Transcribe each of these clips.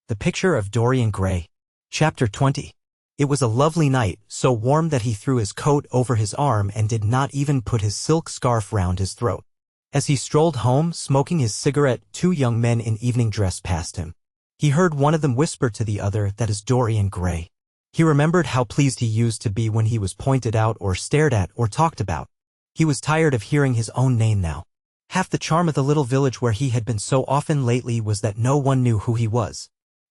The Picture of Dorian Gray. Chapter 20. It was a lovely night, so warm that he threw his coat over his arm and did not even put his silk scarf round his throat. As he strolled home, smoking his cigarette, two young men in evening dress passed him. He heard one of them whisper to the other, "That is Dorian Gray." He remembered how pleased he used to be when he was pointed out or stared at or talked about. He was tired of hearing his own name now. Half the charm of the little village where he had been so often lately was that no one knew who he was.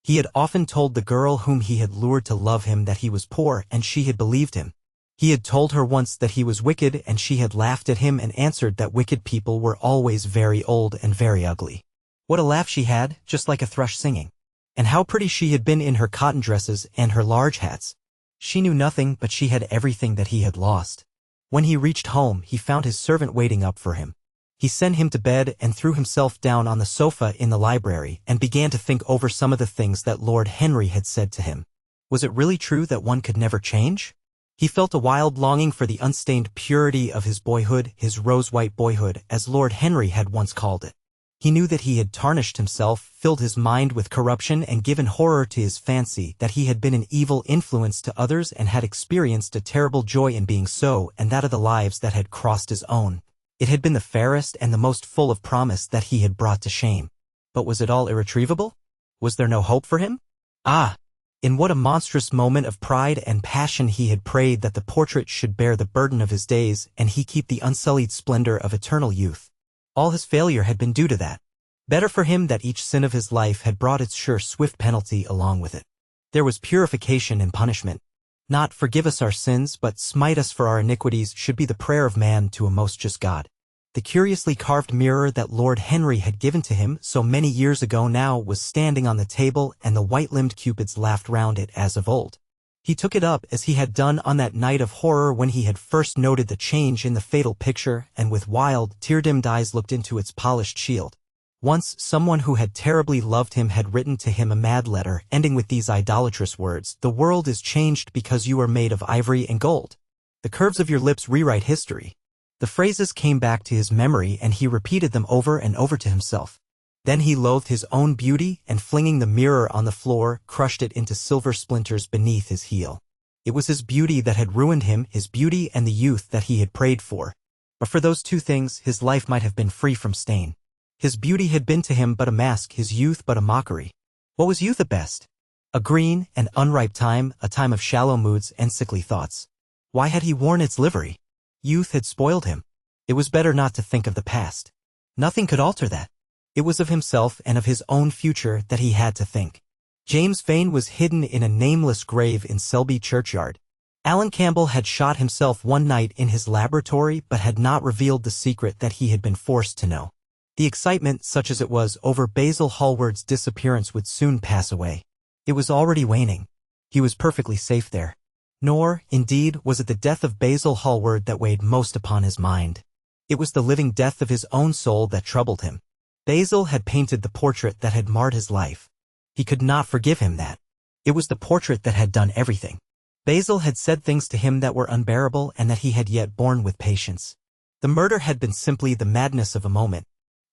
He had often told the girl whom he had lured to love him that he was poor, and she had believed him. He had told her once that he was wicked, and she had laughed at him and answered that wicked people were always very old and very ugly. What a laugh she had, just like a thrush singing. And how pretty she had been in her cotton dresses and her large hats. She knew nothing, but she had everything that he had lost. When he reached home, he found his servant waiting up for him. He sent him to bed and threw himself down on the sofa in the library and began to think over some of the things that Lord Henry had said to him. Was it really true that one could never change? He felt a wild longing for the unstained purity of his boyhood, his rose-white boyhood, as Lord Henry had once called it. He knew that he had tarnished himself, filled his mind with corruption, and given horror to his fancy, that he had been an evil influence to others and had experienced a terrible joy in being so, and that of the lives that had crossed his own. It had been the fairest and the most full of promise that he had brought to shame. But was it all irretrievable? Was there no hope for him? Ah! In what a monstrous moment of pride and passion he had prayed that the portrait should bear the burden of his days and he keep the unsullied splendor of eternal youth. All his failure had been due to that. Better for him that each sin of his life had brought its sure swift penalty along with it. There was purification and punishment. Not "forgive us our sins, but smite us for our iniquities" should be the prayer of man to a most just God. The curiously carved mirror that Lord Henry had given to him so many years ago now was standing on the table, and the white-limbed cupids laughed round it as of old. He took it up as he had done on that night of horror when he had first noted the change in the fatal picture, and with wild, tear-dimmed eyes looked into its polished shield. Once someone who had terribly loved him had written to him a mad letter, ending with these idolatrous words: "The world is changed because you are made of ivory and gold. The curves of your lips rewrite history." The phrases came back to his memory and he repeated them over and over to himself. Then he loathed his own beauty and, flinging the mirror on the floor, crushed it into silver splinters beneath his heel. It was his beauty that had ruined him, his beauty and the youth that he had prayed for. But for those two things, his life might have been free from stain. His beauty had been to him but a mask, his youth but a mockery. What was youth at best? A green and unripe time, a time of shallow moods and sickly thoughts. Why had he worn its livery? Youth had spoiled him. It was better not to think of the past. Nothing could alter that. It was of himself and of his own future that he had to think. James Vane was hidden in a nameless grave in Selby churchyard. Alan Campbell had shot himself one night in his laboratory but had not revealed the secret that he had been forced to know. The excitement, such as it was, over Basil Hallward's disappearance would soon pass away. It was already waning. He was perfectly safe there. Nor, indeed, was it the death of Basil Hallward that weighed most upon his mind. It was the living death of his own soul that troubled him. Basil had painted the portrait that had marred his life. He could not forgive him that. It was the portrait that had done everything. Basil had said things to him that were unbearable and that he had yet borne with patience. The murder had been simply the madness of a moment.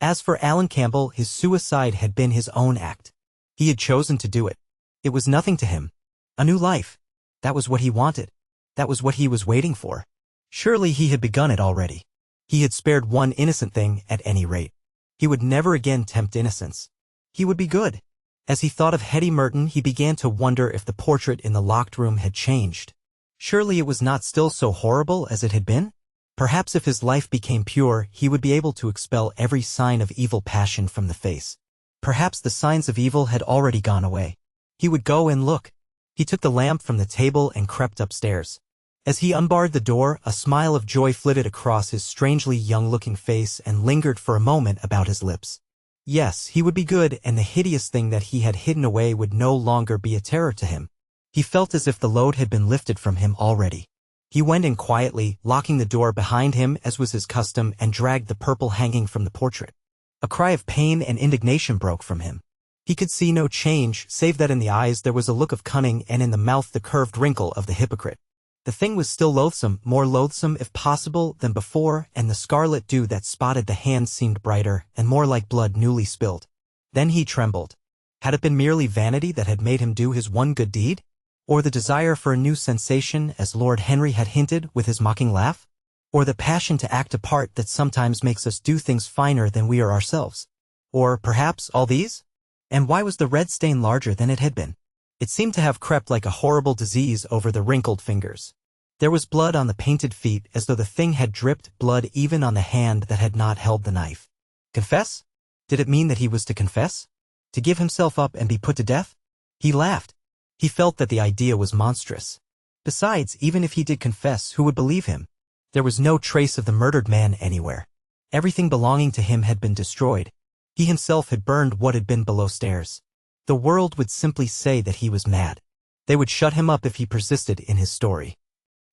As for Alan Campbell, his suicide had been his own act. He had chosen to do it. It was nothing to him. A new life. That was what he wanted. That was what he was waiting for. Surely he had begun it already. He had spared one innocent thing at any rate. He would never again tempt innocence. He would be good. As he thought of Hetty Merton, he began to wonder if the portrait in the locked room had changed. Surely it was not still so horrible as it had been? Perhaps if his life became pure, he would be able to expel every sign of evil passion from the face. Perhaps the signs of evil had already gone away. He would go and look. He took the lamp from the table and crept upstairs. As he unbarred the door, a smile of joy flitted across his strangely young-looking face and lingered for a moment about his lips. Yes, he would be good, and the hideous thing that he had hidden away would no longer be a terror to him. He felt as if the load had been lifted from him already. He went in quietly, locking the door behind him as was his custom, and dragged the purple hanging from the portrait. A cry of pain and indignation broke from him. He could see no change, save that in the eyes there was a look of cunning and in the mouth the curved wrinkle of the hypocrite. The thing was still loathsome, more loathsome if possible than before, and the scarlet dew that spotted the hand seemed brighter and more like blood newly spilled. Then he trembled. Had it been merely vanity that had made him do his one good deed? Or the desire for a new sensation, as Lord Henry had hinted with his mocking laugh? Or the passion to act a part that sometimes makes us do things finer than we are ourselves? Or, perhaps, all these? And why was the red stain larger than it had been? It seemed to have crept like a horrible disease over the wrinkled fingers. There was blood on the painted feet, as though the thing had dripped blood even on the hand that had not held the knife. Confess? Did it mean that he was to confess? To give himself up and be put to death? He laughed. He felt that the idea was monstrous. Besides, even if he did confess, who would believe him? There was no trace of the murdered man anywhere. Everything belonging to him had been destroyed. He himself had burned what had been below stairs. The world would simply say that he was mad. They would shut him up if he persisted in his story.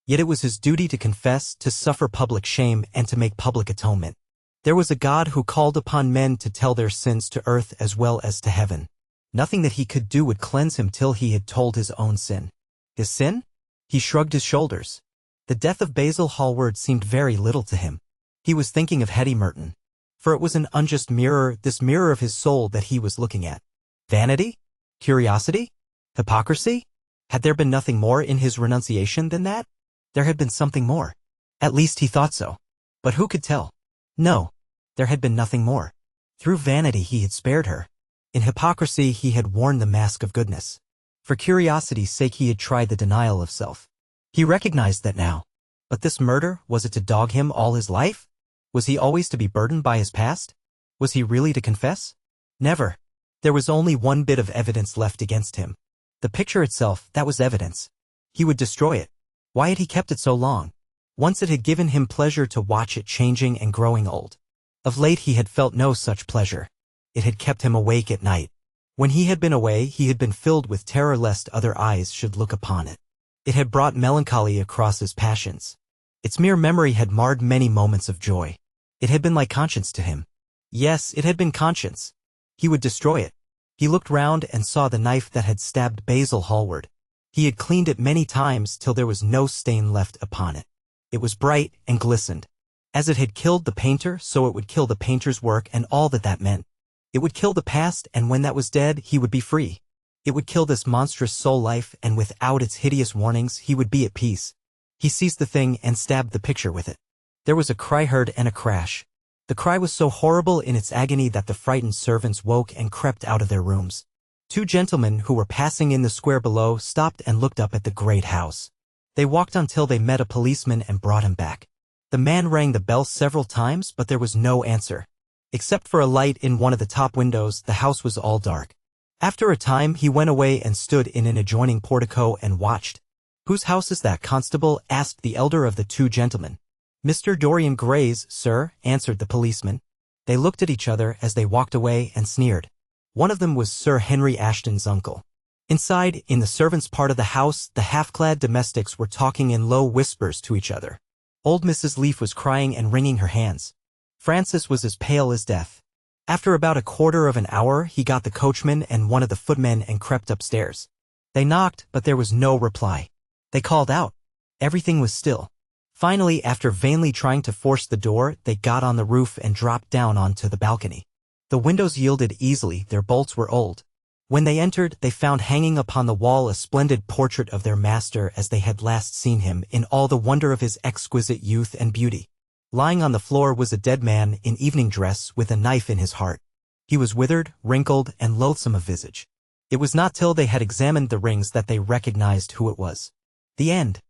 Yet it was his duty to confess, to suffer public shame, and to make public atonement. There was a God who called upon men to tell their sins to earth as well as to heaven. Nothing that he could do would cleanse him till he had told his own sin. His sin? He shrugged his shoulders. The death of Basil Hallward seemed very little to him. He was thinking of Hetty Merton. For it was an unjust mirror, this mirror of his soul, that he was looking at. Vanity? Curiosity? Hypocrisy? Had there been nothing more in his renunciation than that? There had been something more. At least he thought so. But who could tell? No, there had been nothing more. Through vanity he had spared her. In hypocrisy he had worn the mask of goodness. For curiosity's sake he had tried the denial of self. He recognized that now. But this murder, was it to dog him all his life? Was he always to be burdened by his past? Was he really to confess? Never. There was only one bit of evidence left against him. The picture itself, that was evidence. He would destroy it. Why had he kept it so long? Once it had given him pleasure to watch it changing and growing old. Of late he had felt no such pleasure. It had kept him awake at night. When he had been away he had been filled with terror lest other eyes should look upon it. It had brought melancholy across his passions. Its mere memory had marred many moments of joy. It had been like conscience to him. Yes, it had been conscience. He would destroy it. He looked round and saw the knife that had stabbed Basil Hallward. He had cleaned it many times till there was no stain left upon it. It was bright and glistened. As it had killed the painter, so it would kill the painter's work and all that that meant. It would kill the past, and when that was dead, he would be free. It would kill this monstrous soul life, and without its hideous warnings, he would be at peace. He seized the thing and stabbed the picture with it. There was a cry heard and a crash. The cry was so horrible in its agony that the frightened servants woke and crept out of their rooms. Two gentlemen who were passing in the square below stopped and looked up at the great house. They walked until they met a policeman and brought him back. The man rang the bell several times, but there was no answer. Except for a light in one of the top windows, the house was all dark. After a time he went away and stood in an adjoining portico and watched. "Whose house is that, constable?" asked the elder of the two gentlemen. "Mr. Dorian Gray's, sir," answered the policeman. They looked at each other as they walked away and sneered. One of them was Sir Henry Ashton's uncle. Inside, in the servants' part of the house, the half-clad domestics were talking in low whispers to each other. Old Mrs. Leaf was crying and wringing her hands. Francis was as pale as death. After about a quarter of an hour, he got the coachman and one of the footmen and crept upstairs. They knocked, but there was no reply. They called out. Everything was still. Finally, after vainly trying to force the door, they got on the roof and dropped down onto the balcony. The windows yielded easily, their bolts were old. When they entered, they found hanging upon the wall a splendid portrait of their master as they had last seen him, in all the wonder of his exquisite youth and beauty. Lying on the floor was a dead man in evening dress with a knife in his heart. He was withered, wrinkled, and loathsome of visage. It was not till they had examined the rings that they recognized who it was. The end.